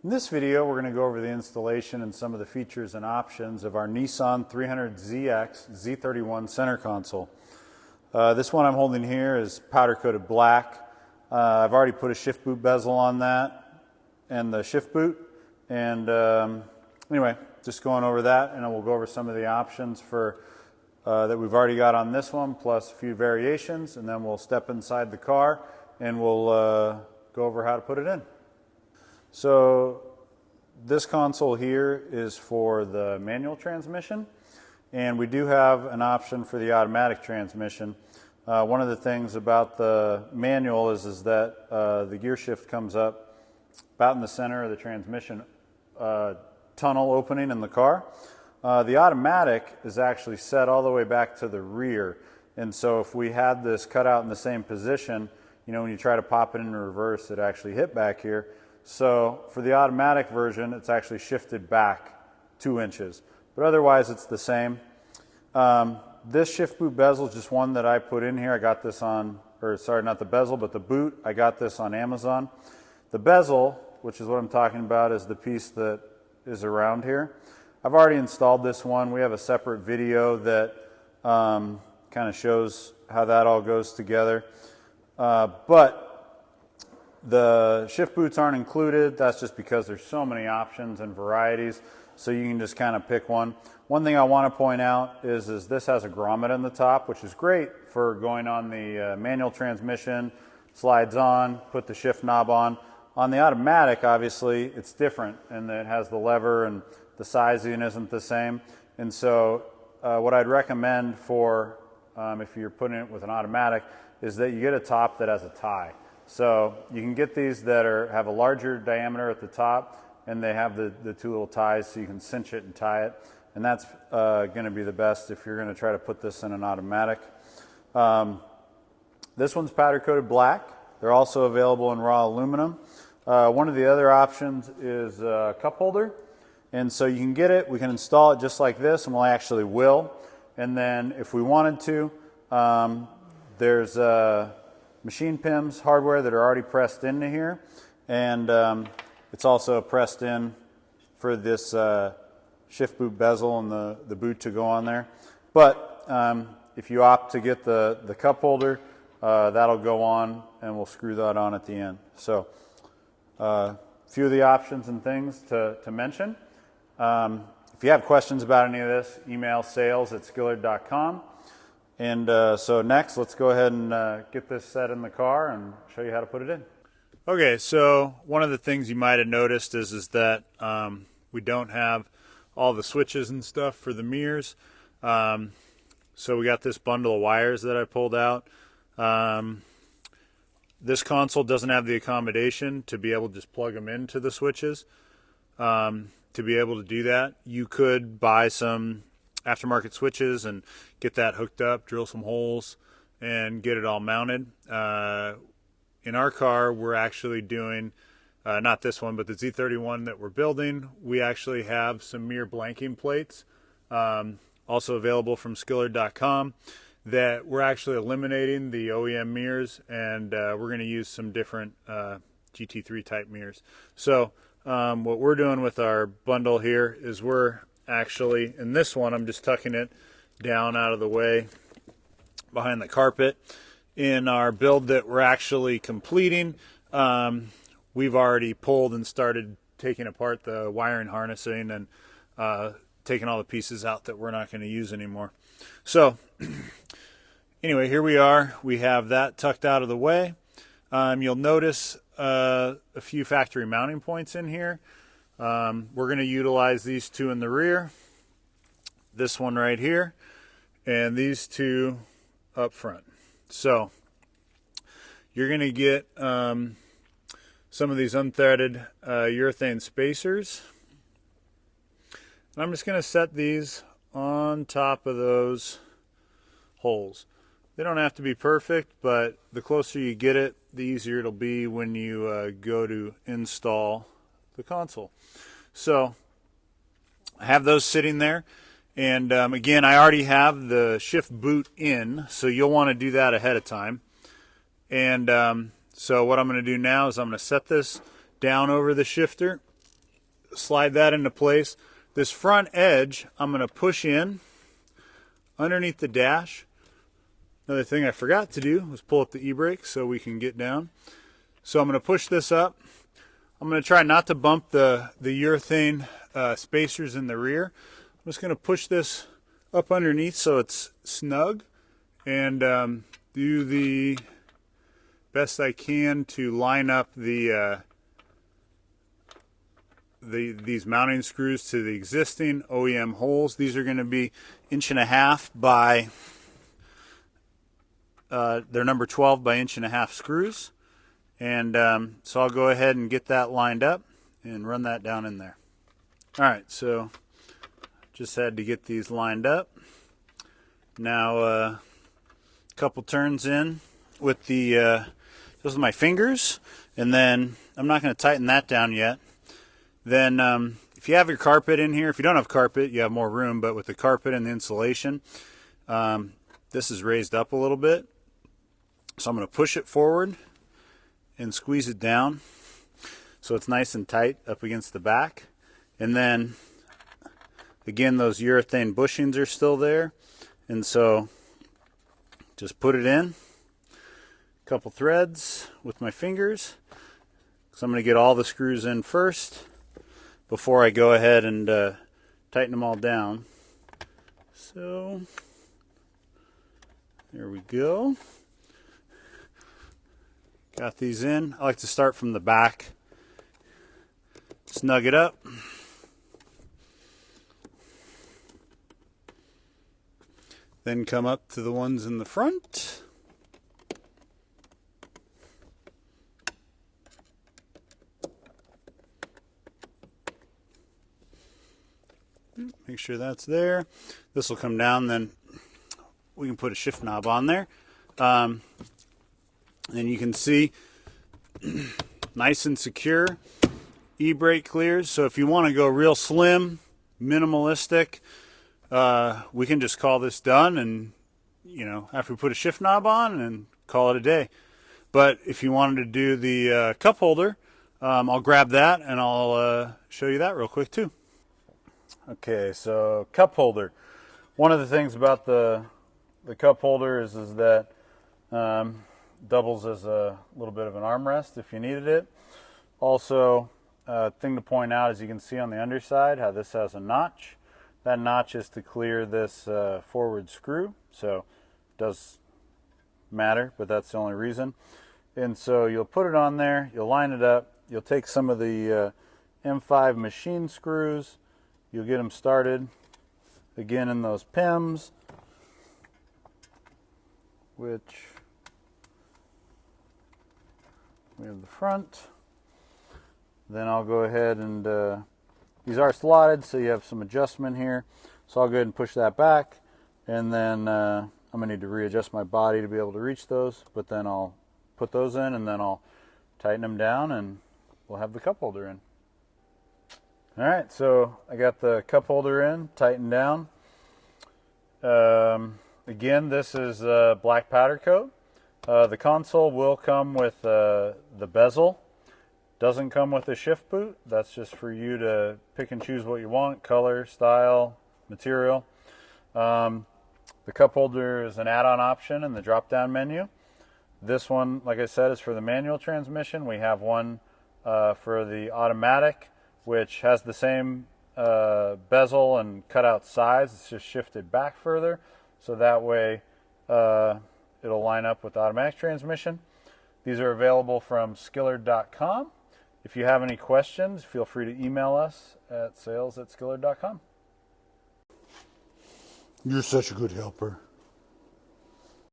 In this video, we're going to go over the installation and some of the features and options of our Nissan 300ZX Z31 Center Console. This one I'm holding here is powder-coated black. I've already put a shift boot bezel on that and the shift boot. And anyway, just going over that, and then we'll go over some of the options for that we've already got on this one, plus a few variations, and then we'll step inside the car and we'll go over how to put it in. So this console here is for the manual transmission, and we do have an option for the automatic transmission. One of the things about the manual is that the gear shift comes up about in the center of the transmission tunnel opening in the car. The automatic is actually set all the way back to the rear, and so if we had this cut out in the same position, you know, when you try to pop it in reverse, it actually hit back here. So for the automatic version, it's actually shifted back 2 inches, but otherwise it's the same. This shift boot bezel is just one that I put in here. I got this on, or sorry, not the bezel, but the boot. I got this on Amazon. The bezel, which is what I'm talking about, is the piece that is around here. I've already installed this one. We have a separate video that kind of shows how that all goes together. But the shift boots aren't included. That's just because there's so many options and varieties, so you can just kind of pick one. One thing I want to point out is this has a grommet in the top, which is great for going on the manual transmission. Slides on, put the shift knob on. On the automatic, obviously, it's different, and it has the lever, and the sizing isn't the same. And so what I'd recommend for if you're putting it with an automatic is that you get a top that has a tie. So you can get these that have a larger diameter at the top, and they have the two little ties so you can cinch it and tie it. And that's going to be the best if you're going to try to put this in an automatic. This one's powder coated black. They're also available in raw aluminum. One of the other options is a cup holder. And so you can get it, we can install it just like this, and we'll actually will. And then if we wanted to, there's machine PIMs hardware that are already pressed into here, and it's also pressed in for this shift boot bezel and the boot to go on there. But if you opt to get the cup holder, that'll go on, and we'll screw that on at the end. So a few of the options and things to mention. If you have questions about any of this, email sales@skillard.com. And so next, let's go ahead and get this set in the car and show you how to put it in. Okay, so one of the things you might have noticed is that we don't have all the switches and stuff for the mirrors. So we got this bundle of wires that I pulled out. This console doesn't have the accommodation to be able to just plug them into the switches. To be able to do that, you could buy some aftermarket switches and get that hooked up, drill some holes, and get it all mounted. In our car, we're actually doing, not this one, but the Z31 that we're building, we actually have some mirror blanking plates, also available from Skillard.com, that we're actually eliminating the OEM mirrors, and we're going to use some different GT3 type mirrors. So what we're doing with our bundle here is we're actually, in this one, I'm just tucking it down out of the way behind the carpet. In our build that we're actually completing, we've already pulled and started taking apart the wiring harnessing and taking all the pieces out that we're not going to use anymore. So anyway, here we are. We have that tucked out of the way. You'll notice a few factory mounting points in here. We're going to utilize these two in the rear, this one right here, and these two up front. So you're going to get some of these unthreaded urethane spacers. And I'm just going to set these on top of those holes. They don't have to be perfect, but the closer you get it, the easier it'll be when you go to install the console. So I have those sitting there, and again, I already have the shift boot in, so you'll want to do that ahead of time. And so what I'm going to do now is I'm going to set this down over the shifter, slide that into place. This front edge I'm going to push in underneath the dash. Another thing I forgot to do was pull up the e-brake so we can get down. So I'm going to push this up. I'm going to try not to bump the urethane spacers in the rear. I'm just going to push this up underneath so it's snug, and do the best I can to line up these mounting screws to the existing OEM holes. These are going to be 1.5" by they're number 12 by 1.5" screws, and so I'll go ahead and get that lined up and run that down in there. Alright, so just had to get these lined up. Now a couple turns in with the just with my fingers, and then I'm not going to tighten that down yet. Then if you have your carpet in here, if you don't have carpet, you have more room, but with the carpet and the insulation, this is raised up a little bit. So I'm going to push it forward and squeeze it down so it's nice and tight up against the back. And then again, those urethane bushings are still there, and so just put it in a couple threads with my fingers. So I'm going to get all the screws in first before I go ahead and tighten them all down. So there we go. Got these in. I like to start from the back, snug it up. Then come up to the ones in the front. Make sure that's there. This will come down, then we can put a shift knob on there. And you can see, nice and secure. E-brake clears, so if you want to go real slim, minimalistic, we can just call this done, and after we put a shift knob on, and call it a day. But if you wanted to do the cup holder, I'll grab that and I'll show you that real quick too. Okay, so cup holder. One of the things about the cup holder is that doubles as a little bit of an armrest if you needed it. Also, thing to point out is you can see on the underside how this has a notch. That notch is to clear this forward screw, so it does matter, but that's the only reason. And so you'll put it on there, you'll line it up, you'll take some of the M5 machine screws, you'll get them started again in those PIMs, which we have the front. Then I'll go ahead and these are slotted, so you have some adjustment here. So I'll go ahead and push that back, and then I'm going to need to readjust my body to be able to reach those, but then I'll put those in, and then I'll tighten them down, and we'll have the cup holder in. Alright, so I got the cup holder in, tightened down. Again, this is black powder coat. The console will come with the bezel. Doesn't come with a shift boot. That's just for you to pick and choose what you want, color, style, material. The cup holder is an add-on option in the drop-down menu. This one, like I said, is for the manual transmission. We have one for the automatic, which has the same bezel and cutout size. It's just shifted back further, so that way it'll line up with the automatic transmission. These are available from Skillard.com. If you have any questions, feel free to email us at sales@skillard.com. You're such a good helper.